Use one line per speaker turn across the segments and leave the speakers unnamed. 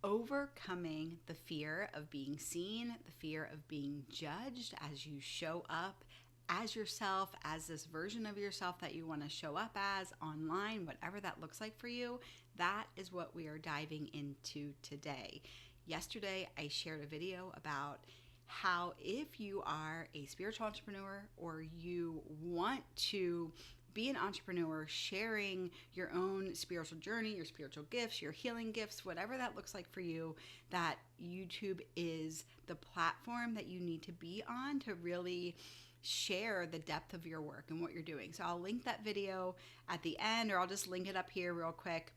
overcoming the fear of being seen, the fear of being judged as you show up as yourself, as this version of yourself that you want to show up as online, whatever that looks like for you. That is what we are diving into today. Yesterday, I shared a video about how if you are a spiritual entrepreneur or you want to be an entrepreneur sharing your own spiritual journey, your spiritual gifts, your healing gifts, whatever that looks like for you, that YouTube is the platform that you need to be on to really share the depth of your work and what you're doing. So I'll link that video at the end, or I'll just link it up here real quick.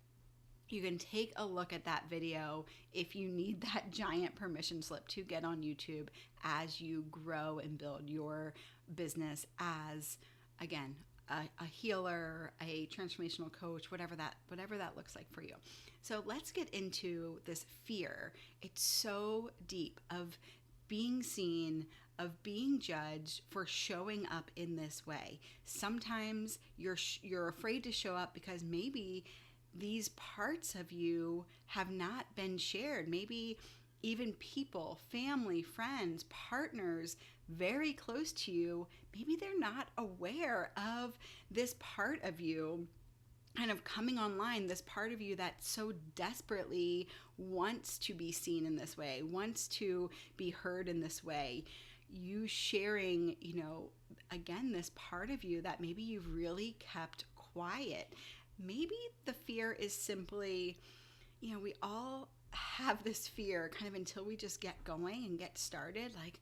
You can take a look at that video if you need that giant permission slip to get on YouTube as you grow and build your business as, again, a healer, a transformational coach, whatever that looks like for you. So let's get into this fear. It's so deep of being seen, of being judged for showing up in this way. Sometimes you're afraid to show up because maybe these parts of you have not been shared. Maybe even people, family, friends, partners very close to you, maybe they're not aware of this part of you kind of coming online, this part of you that so desperately wants to be seen in this way, wants to be heard in this way. You sharing, again, this part of you that maybe you've really kept quiet. Maybe the fear is simply, we all have this fear kind of until we just get going and get started. Like,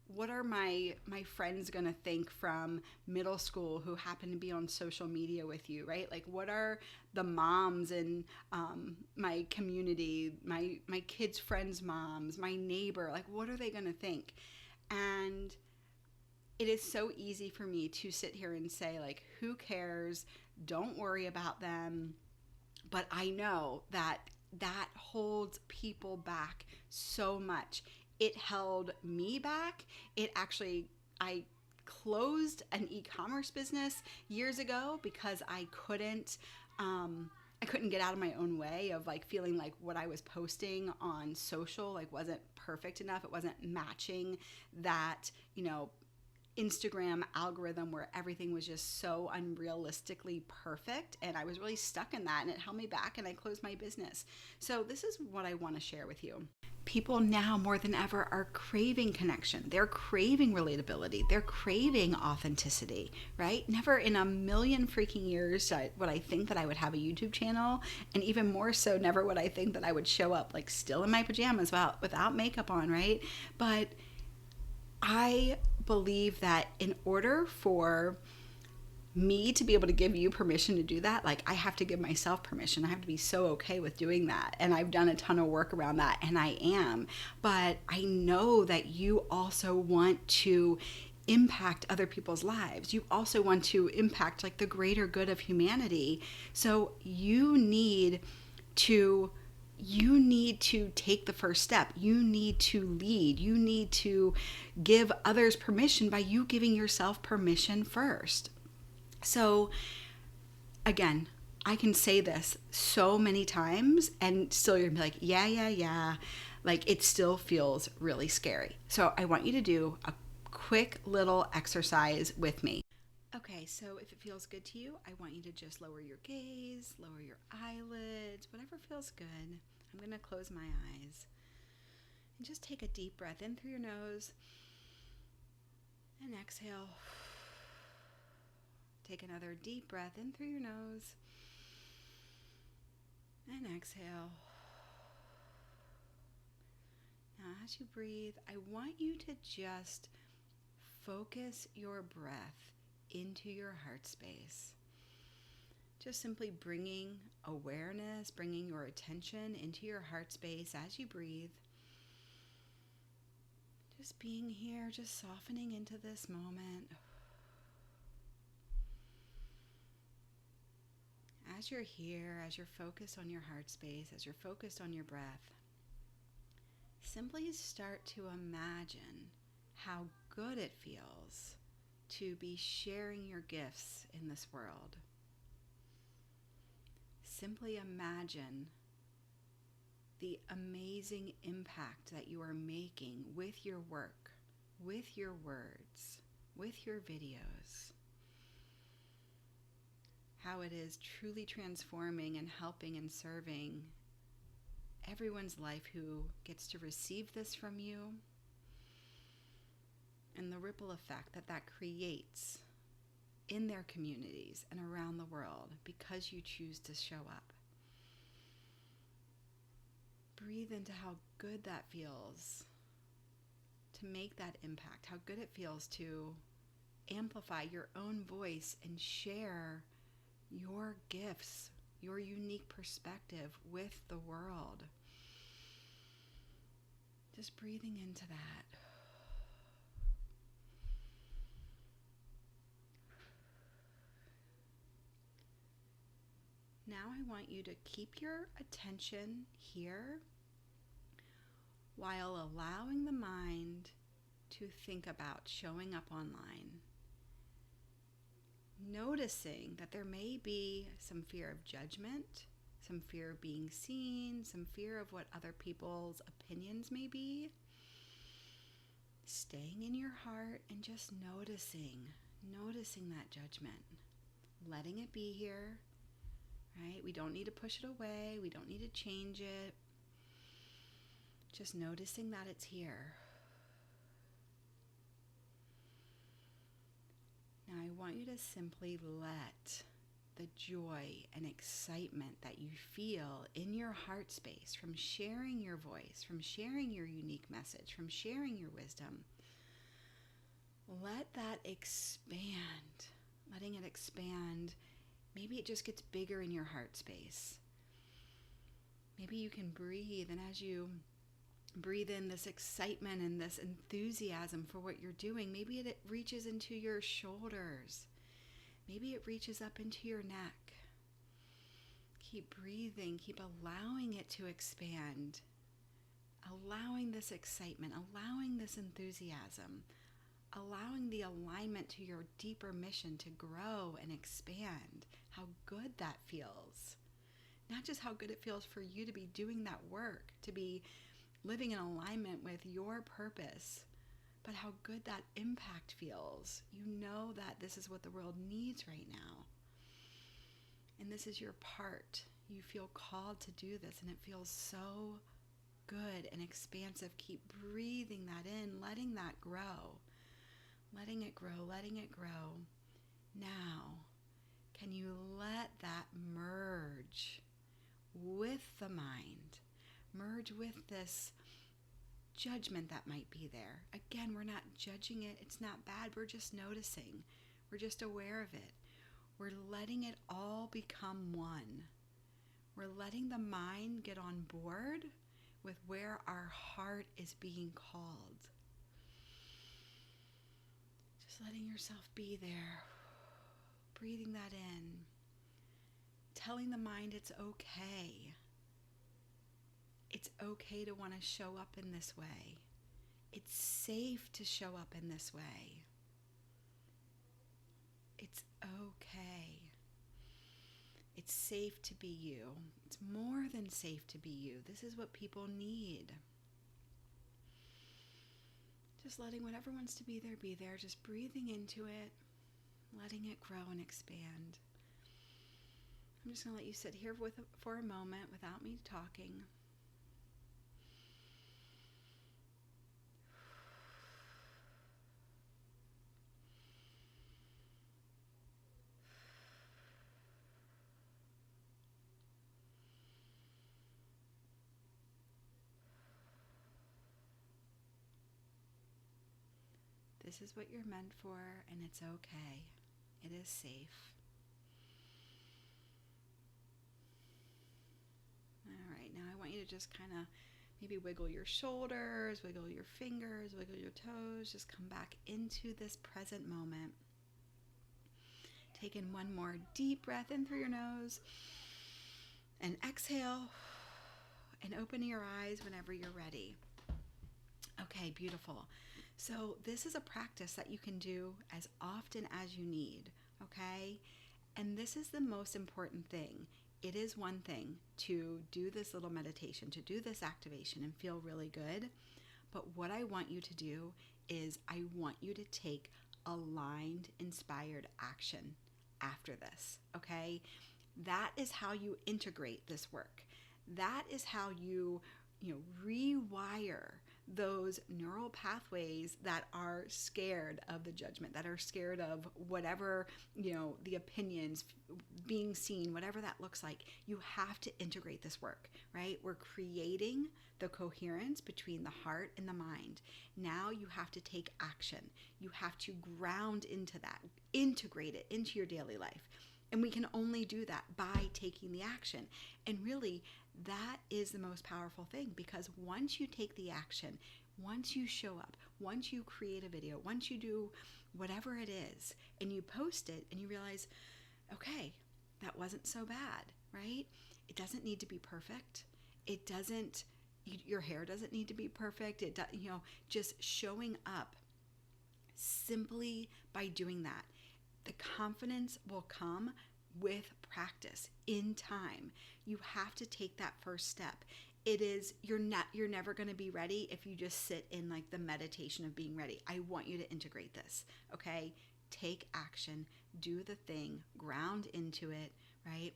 what are my friends going to think from middle school who happen to be on social media with you, right? Like, what are the moms in my community, my kids' friends' moms, my neighbor, like, what are they going to think? And it is so easy for me to sit here and say, like, who cares? Don't worry about them. But I know that holds people back so much. It held me back. I closed an e-commerce business years ago because I couldn't get out of my own way of like feeling like what I was posting on social like wasn't perfect enough. It wasn't matching that, Instagram algorithm where everything was just so unrealistically perfect, and I was really stuck in that, and it held me back, and I closed my business. So this is what I want to share with you. People now more than ever are craving connection. They're craving relatability. They're craving authenticity, right? Never in a million freaking years would I think that I would have a YouTube channel, and even more so, never would I think that I would show up like still in my pajamas without makeup on, right? But I believe that in order for me to be able to give you permission to do that, like I have to give myself permission. I have to be so okay with doing that. And I've done a ton of work around that, and I am. But I know that you also want to impact other people's lives. You also want to impact like the greater good of humanity. So you need to take the first step. You need to lead. You need to give others permission by you giving yourself permission first. So again, I can say this so many times and still you're gonna be like, yeah. Like it still feels really scary. So I want you to do a quick little exercise with me. Okay, so if it feels good to you, I want you to just lower your gaze, lower your eyelids, whatever feels good. I'm going to close my eyes and just take a deep breath in through your nose and exhale. Take another deep breath in through your nose and exhale. Now, as you breathe, I want you to just focus your breath into your heart space. Just simply bringing awareness, bringing your attention into your heart space as you breathe. Just being here, just softening into this moment. As you're here, as you're focused on your heart space, as you're focused on your breath, simply start to imagine how good it feels to be sharing your gifts in this world. Simply imagine the amazing impact that you are making with your work, with your words, with your videos. How it is truly transforming and helping and serving everyone's life who gets to receive this from you, and the ripple effect that that creates in their communities and around the world because you choose to show up. Breathe into how good that feels to make that impact, how good it feels to amplify your own voice and share your gifts, your unique perspective with the world. Just breathing into that. Now I want you to keep your attention here while allowing the mind to think about showing up online. Noticing that there may be some fear of judgment, some fear of being seen, some fear of what other people's opinions may be. Staying in your heart and just noticing that judgment, letting it be here. Right? We don't need to push it away. We don't need to change it. Just noticing that it's here. Now I want you to simply let the joy and excitement that you feel in your heart space from sharing your voice, from sharing your unique message, from sharing your wisdom, let that expand. Letting it expand. Maybe it just gets bigger in your heart space. Maybe you can breathe, and as you breathe in this excitement and this enthusiasm for what you're doing, maybe it reaches into your shoulders. Maybe it reaches up into your neck. Keep breathing, keep allowing it to expand, allowing this excitement, allowing this enthusiasm, allowing the alignment to your deeper mission to grow and expand. How good that feels. Not just how good it feels for you to be doing that work, to be living in alignment with your purpose, but how good that impact feels. You know that this is what the world needs right now. And this is your part. You feel called to do this, and it feels so good and expansive. Keep breathing that in, letting that grow. Letting it grow, letting it grow. Now, can you let that merge with the mind? Merge with this judgment that might be there. Again, we're not judging it. It's not bad. We're just noticing. We're just aware of it. We're letting it all become one. We're letting the mind get on board with where our heart is being called. Just letting yourself be there. Breathing that in. Telling the mind it's okay. It's okay to want to show up in this way. It's safe to show up in this way. It's okay. It's safe to be you. It's more than safe to be you. This is what people need. Just letting whatever wants to be there. Just breathing into it, letting it grow and expand. I'm just going to let you sit here for a moment without me talking. This is what you're meant for, and it's okay. It is safe. All right, now I want you to just kind of maybe wiggle your shoulders, wiggle your fingers, wiggle your toes. Just come back into this present moment. Take in one more deep breath in through your nose, and exhale, and open your eyes whenever you're ready. Okay, beautiful. So this is a practice that you can do as often as you need, okay? And this is the most important thing. it is one thing to do this little meditation, to do this activation and feel really good. But what I want you to do is I want you to take aligned, inspired action after this, okay? That is how you integrate this work. That is how you rewire those neural pathways that are scared of the judgment, that are scared of whatever, the opinions, being seen, whatever that looks like. You have to integrate this work, right? We're creating the coherence between the heart and the mind. Now you have to take action. You have to ground into that, integrate it into your daily life. And we can only do that by taking the action. And really, that is the most powerful thing, because once you take the action, once you show up, once you create a video, once you do whatever it is, and you post it and you realize, okay, that wasn't so bad, right? It doesn't need to be perfect. Your hair doesn't need to be perfect. Just showing up simply by doing that. The confidence will come with practice in time. You have to take that first step. You're never going to be ready if you just sit in like the meditation of being ready. I want you to integrate this, okay? Take action, do the thing, ground into it, right?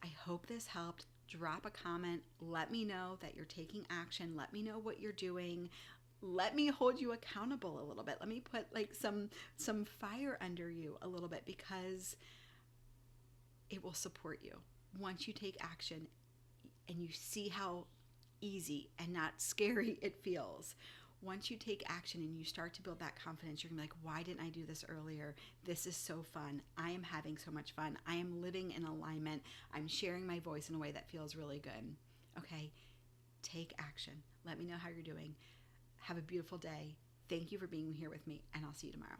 I hope this helped. Drop a comment. Let me know that you're taking action. Let me know what you're doing. Let me hold you accountable a little bit. Let me put like some fire under you a little bit, because it will support you. Once you take action and you see how easy and not scary it feels, once you take action and you start to build that confidence, you're gonna be like, why didn't I do this earlier? This is so fun. I am having so much fun. I am living in alignment. I'm sharing my voice in a way that feels really good. Okay, take action. Let me know how you're doing. Have a beautiful day. Thank you for being here with me, and I'll see you tomorrow.